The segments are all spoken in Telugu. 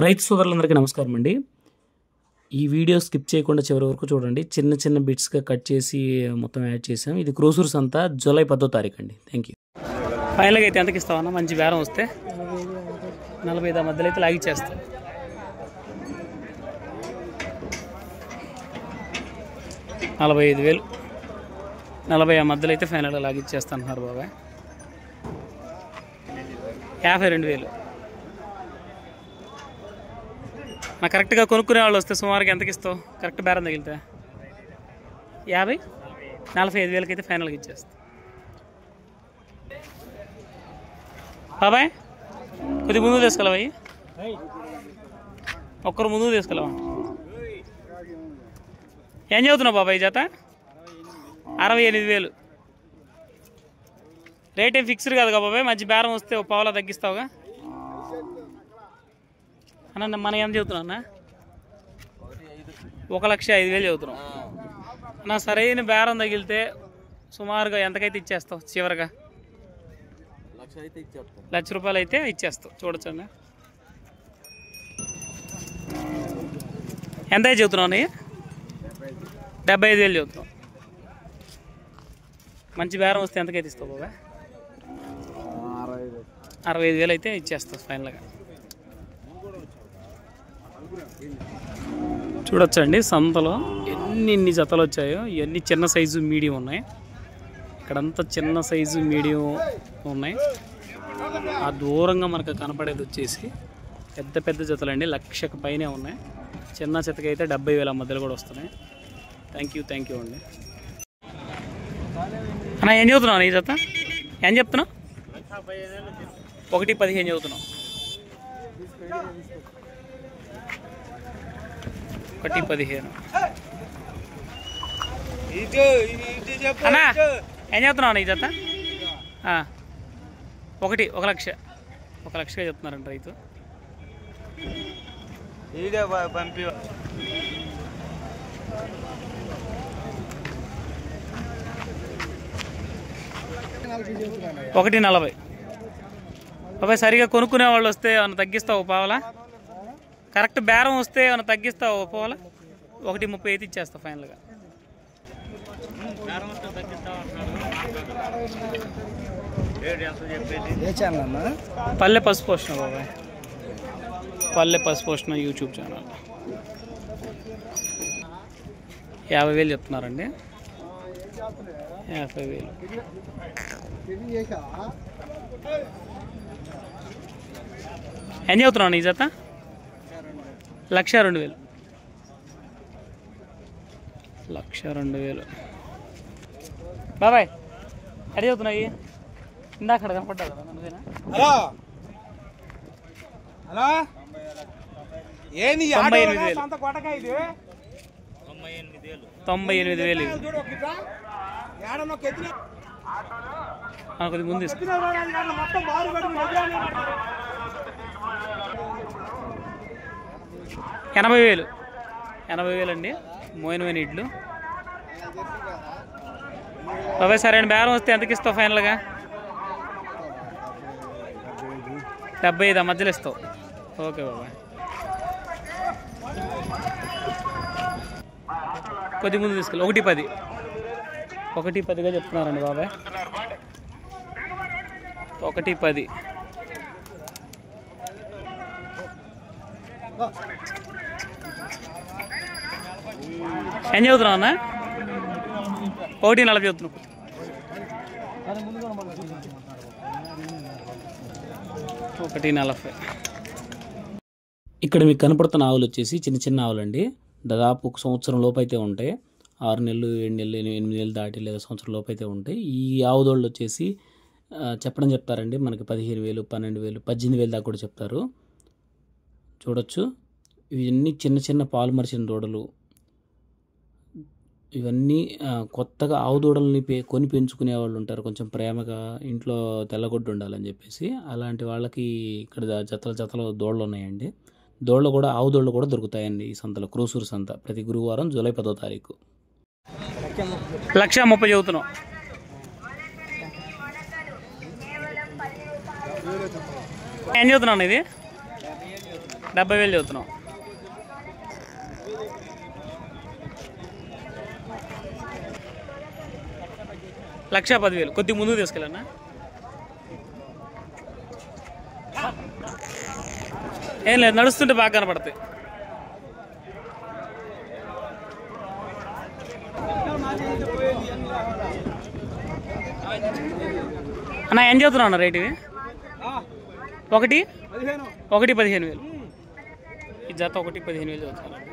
రైతు సోదరులందరికీ నమస్కారం అండి. ఈ వీడియో స్కిప్ చేయకుండా చివరి వరకు చూడండి. చిన్న చిన్న బిట్స్గా కట్ చేసి మొత్తం యాడ్ చేసాం. ఇది క్రోసూరు సంత జూలై 10వ తారీఖు అండి. Thank you. ఫైనల్గా అయితే ఎంతకి ఇస్తామన్నా? మంచి బేరం వస్తే 45 మధ్యలో అయితే లాగిచ్చేస్తాం. $45,000 40 మధ్యలో అయితే ఫైనల్గా లాగిచ్చేస్తా అంటున్నారు బాబాయ్. 52,000 నా కరెక్ట్గా కొనుక్కునే వాళ్ళు వస్తే సుమారుగా ఎంతకి ఇస్తావు? కరెక్ట్ బేరం తగిలితే 45,000 అయితే ఫైనల్గా ఇచ్చేస్తా. బాబాయ్ కొద్దిగా ముందుకు తీసుకెళ్ళవా? ఒక్కరు ముందుకు తీసుకెళ్ళవా? ఏం చదువుతున్నావు బాబాయ్? జత 68,000. రేట్ ఏం ఫిక్స్డ్ కాదు కదా బాబాయ్, మంచి బేరం వస్తే పావులా తగ్గిస్తావుగా అన్న. మనం ఎంత చదువుతున్నాం అన్న? 1,05,000 చదువుతున్నాం అన్న. సరైన బేరం తగిలితే సుమారుగా ఎంతకైతే ఇచ్చేస్తావు? చివరిగా ₹1,00,000 అయితే ఇచ్చేస్తావు. చూడొచ్చు అన్న. ఎంత అయితే చదువుతున్నావు అన్నయ్య? 75,000 చదువుతున్నావు. మంచి బేరం వస్తే ఎంతకైతే ఇస్తావు బాబా? 65,000 అయితే ఇచ్చేస్తావు ఫైనల్గా. చూడొచ్చండి సంతలో ఎన్ని జతలు వచ్చాయో. ఇవన్నీ చిన్న సైజు మీడియం ఉన్నాయి. ఇక్కడంతా చిన్న సైజు మీడియం ఉన్నాయి. ఆ దూరంగా మనకు కనపడేది వచ్చేసి పెద్ద పెద్ద జతలండి, 1,00,000 పైనే ఉన్నాయి. చిన్న జతకి అయితే 70,000 మధ్యలో కూడా వస్తున్నాయి. థ్యాంక్ యూ అండి. అన్న ఏం చదువుతున్నావు? ఈ జత ఏం చెప్తున్నావు? 1,15,000 చదువుతున్నావు. 1,15,000 అన్నా ఏం చెప్తున్నావు ఈ జత? 1,00,000 చెప్తున్నారండి రైతు. పంపి 1,40,000 బాబాయ్. సరిగా కొనుక్కునే వాళ్ళు వస్తే ఏమైనా తగ్గిస్తావు పావలా? కరెక్ట్ బేరం వస్తే ఏమైనా తగ్గిస్తావు పోవాలా? 1,30,000 అయితే ఇచ్చేస్తావు ఫైనల్గా. పల్లె పసుపు పోషణ బాబాయ్, పల్లె పసుపు పోషణ యూట్యూబ్ ఛానల్. 50,000 చెప్తున్నారండి. 50,000 ఏం చదువుతున్నాను ఈ జత? 1,02,000. 1,02,000 బాబాయ్. ఎక్కడ చదువుతున్నాయి? ఇందాక అక్కడ కనపడ్డా కదా నువ్వేనా? 98,000 కొద్ది ముందు 80,000 అండి. మోయినమైన ఇడ్లు బాబాయ్. సరైన బేరం వస్తే ఎంతకి ఇస్తావు ఫైనల్గా? 75 మధ్యలో ఇస్తావు. ఓకే బాబాయ్. కొద్ది ముందు తీసుకెళ్ళి 1,10,000గా చెప్తున్నారండి బాబాయ్. 1,10,000 ఏం చదువుతున్నావు అన్న? 1,40,000 చదువుతున్నావు. 1,40,000 ఇక్కడ మీకు కనపడుతున్న ఆవులు వచ్చేసి చిన్న చిన్న ఆవులండి. దాదాపు 1 సంవత్సరం లోపు అయితే ఉంటాయి. 6 నెలలు 7 నెలలు 8 నెలలు దాటి లేదా సంవత్సరం లోపు అయితే ఉంటాయి. ఈ ఆవుదోళ్ళు వచ్చేసి చెప్తారండి మనకి 15,000 12,000 18,000 దాకా కూడా చెప్తారు. చూడొచ్చు ఇవన్నీ చిన్న చిన్న పాలు మరిచిన దూడలు. ఇవన్నీ కొత్తగా ఆవు దూడల్ని కొని పెంచుకునే వాళ్ళు ఉంటారు, కొంచెం ప్రేమగా ఇంట్లో తెల్లగొడ్డు ఉండాలని చెప్పేసి. అలాంటి వాళ్ళకి ఇక్కడ జతలు దూడలు ఉన్నాయండి. దూడలు కూడా ఆవు దూడలు కూడా దొరుకుతాయండి ఈ సంతలో. క్రోసూరు సంత ప్రతి గురువారం జూలై 10వ తారీఖు. 1,30,000 చదువుతున్నాం. ఏం చదువుతున్నాను ఇది? 70,000 చెబుతున్నాం. లక్ష 10,000 కొద్దిగా ముందుకు తీసుకెళ్ళన్నా. ఏం లేదు, నడుస్తుంటే బాగా కనపడతాయి. అన్న ఏం చెబుతున్నావు అన్న రేట్ ఇవి? ఒకటి 15,000. ఈ జత 15,000 చదువుతున్నారు.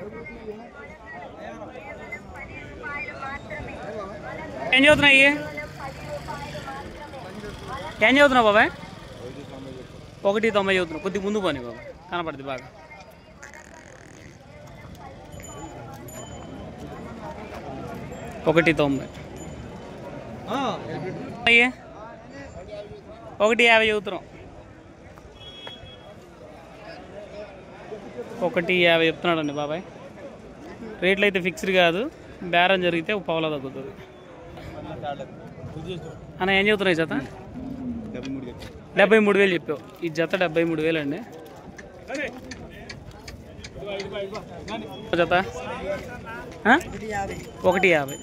ఏం చదువుతున్నాయి? ఏం చదువుతున్నావు బాబాయ్? 190 చదువుతున్నావు. కొద్దిగా ముందు పోనీ బాబాయ్, కనపడుతుంది బాగా. ఒకటి 90. 150 చదువుతున్నాం. 150 చెప్తున్నాడండి బాబాయ్. రేట్లు అయితే ఫిక్స్డ్ కాదు, బేరం జరిగితే పావులా తగ్గుతుంది. అన్న ఏం చెబుతున్నాయి జత? 73,000 చెప్పావు. ఈ జత 73,000 అండి. జత 150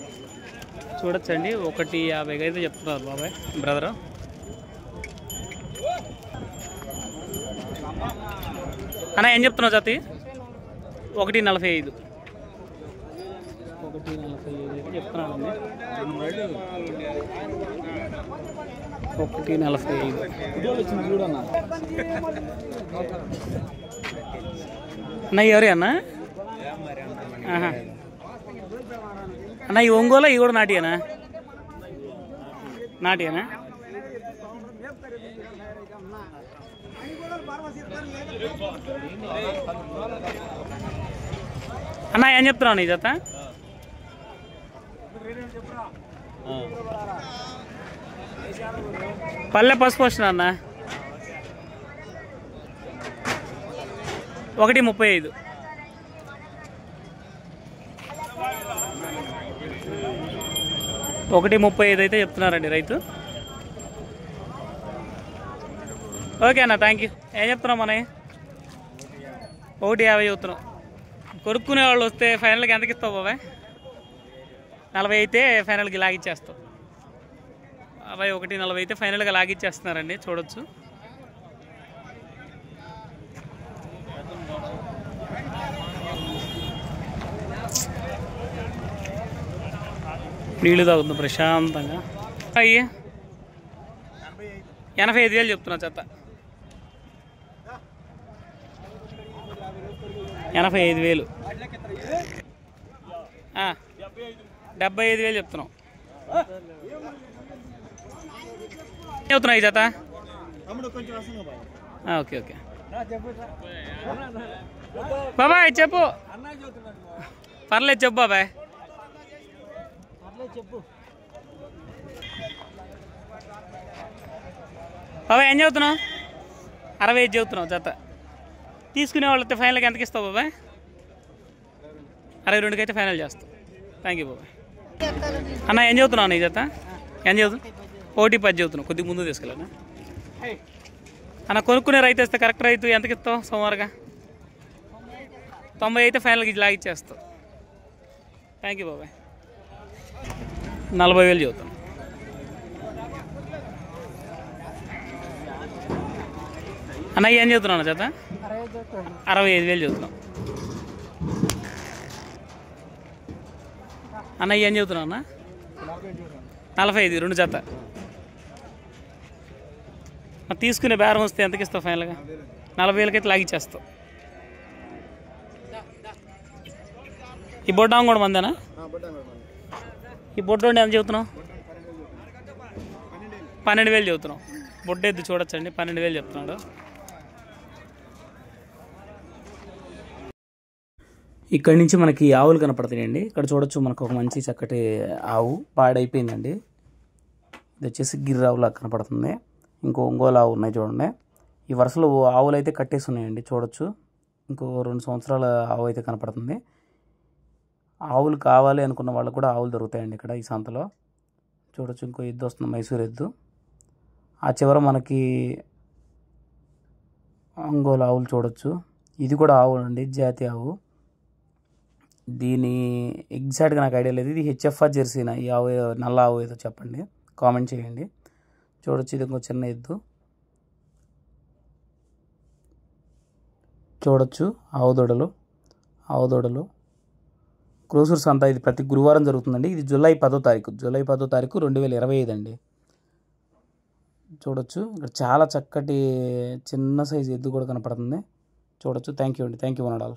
చూడొచ్చండి. 150 అయితే చెప్తున్నారు బాబాయ్ బ్రదరు. అన్న ఏం చెప్తున్నావు జత? 145. 145 అయితే చెప్తున్నానండి. 145. అన్న ఎవరి అన్న? అన్న ఈ ఒంగోలు ఇవి కూడా నాటియేనా? నాటియేనా? అన్న ఏం చెప్తున్నావు నీ జత? పల్లె పసుపు వచ్చిన అన్న 135. 135 అయితే చెప్తున్నారండి రైతు. ఓకే అన్న, థ్యాంక్ యూ. ఏం చెప్తున్నాం మన? 150 చెప్తున్నాం. కొనుక్కునే వాళ్ళు వస్తే ఫైనల్కి ఎంతకి ఇస్తావు బాబాయ్? 40 అయితే ఫైనల్కి లాగిచ్చేస్తావు బాబాయ్. 140 అయితే ఫైనల్గా లాగిచ్చేస్తున్నారండి, చూడొచ్చు. నీళ్ళు తాగుతుంది ప్రశాంతంగా. అయ్యి 85,000 చెప్తున్నా చెత్త. 85,000. 75,000 చెప్తున్నాం. చెప్తున్నావు ఈ జత? ఓకే ఓకే బాబాయ్ చెప్పు. పర్లేదు చెప్పు బాబాయ్. బాబాయ్ ఏం చదువుతున్నావు? 65 చదువుతున్నావు జత. తీసుకునే వాళ్ళతో ఫైనల్కి ఎంతకి ఇస్తావు బాబాయ్? 62కి అయితే ఫైనల్ చేస్తావు. థ్యాంక్ యూ బాబాయ్. అన్న ఏం చదువుతున్నావు నీ జత? ఏం చదువుతున్నావు? 110 చదువుతున్నావు. కొద్దిగా ముందు తీసుకెళ్ళాను అన్న. కొనుక్కునే రైతు వస్తే కరెక్ట్ రైతు ఎంతకి ఇస్తావు సుమారుగా? 90 అయితే ఫైనల్కి లాగిచ్చేస్తావు. థ్యాంక్ యూ బాబాయ్. 40,000 చదువుతాను. అన్న ఏం చదువుతున్నావు చేత? 65,000 చదువుతున్నావు. అన్న ఏం చదువుతున్నావు అన్న? 45 2 జత. తీసుకునే బేరం వస్తే ఎంతకి ఇస్తావు ఫైనల్గా? 40,000కి అయితే లాగిచ్చేస్తావు. ఈ బొడ్డాం కూడా మందేనా? ఈ బొడ్డోండి ఎంత చెబుతున్నావు? 12,000 చెబుతున్నావు. బొడ్డెద్దు చూడొచ్చండి, 12,000 చెప్తున్నాడు. ఇక్కడ నుంచి మనకి ఆవులు కనపడతాయండి. ఇక్కడ చూడొచ్చు మనకు ఒక మంచి చక్కటి ఆవు పాడైపోయిందండి. ఇది వచ్చేసి గిర్రావులా కనపడుతుంది. ఇంకో ఒంగోలు ఆవు ఉన్నాయి చూడండి. ఈ వరుసలో ఆవులు అయితే కట్టేసి ఉన్నాయండి, చూడొచ్చు. ఇంకో 2 సంవత్సరాల ఆవు అయితే కనపడుతుంది. ఆవులు కావాలి అనుకున్న వాళ్ళకు కూడా ఆవులు దొరుకుతాయండి ఇక్కడ ఈ సంతలో. చూడొచ్చు ఇంకో ఎద్దు వస్తుంది, మైసూర్ ఎద్దు. ఆ చివర మనకి ఒంగోలు ఆవులు చూడొచ్చు. ఇది కూడా ఆవు అండి, జాతి ఆవు. దీని ఎగ్జాక్ట్గా నాకు ఐడియా లేదు. ఇది హెచ్ఎఫ్ఆర్ జెర్సీనా, ఈ ఆవు నల్ల ఆవు ఏదో చెప్పండి, కామెంట్ చేయండి. చూడొచ్చు, ఇది ఇంకో చిన్న ఎద్దు. చూడొచ్చు ఆవు దూడలు. క్రోసూర్ సంత ఇది ప్రతి గురువారం జరుగుతుందండి. ఇది జూలై 10వ తారీఖు 2025 అండి. చూడొచ్చు ఇక్కడ చాలా చక్కటి చిన్న సైజు ఎద్దు కూడా కనపడుతుంది. చూడొచ్చు. థ్యాంక్ యూ అండి. Thank you one and all.